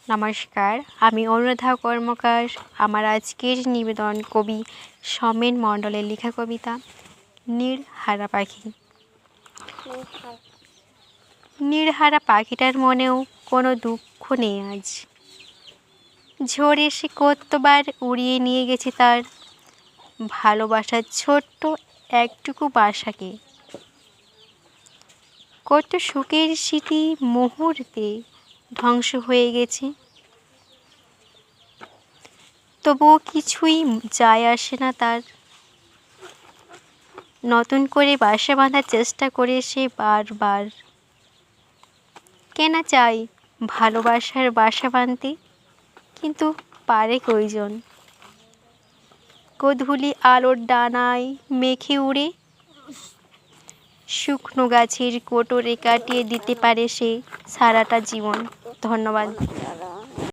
নমস্কার, আমি অনুরাধা কর্মকার। আমার আজকের নিবেদন কবি সমেন মণ্ডলের লেখা কবিতা নীড়হারা পাখি। নীড়হারা পাখিটার মনেও কোনো দুঃখ নেই আজ। ঝড় এসে কতবার উড়িয়ে নিয়ে গেছে তার ভালোবাসার ছোট্ট একটুকু বাসাকে। কত সুখের স্মৃতি মুহূর্তে ধ্বংস হয়ে গেছে, তবুও কিছুই যায় আসে না তার। নতুন করে বাসা বাঁধার চেষ্টা করে সে বারবার। কেনা চাই ভালোবাসার বাসা বাঁধতে, কিন্তু পারে কয়জন? গোধূলি আলোর ডানায় মেঘে উড়ে শুকনো গাছের কোটরে কাটিয়ে দিতে পারে সে সারাটা জীবন। ধন্যবাদ।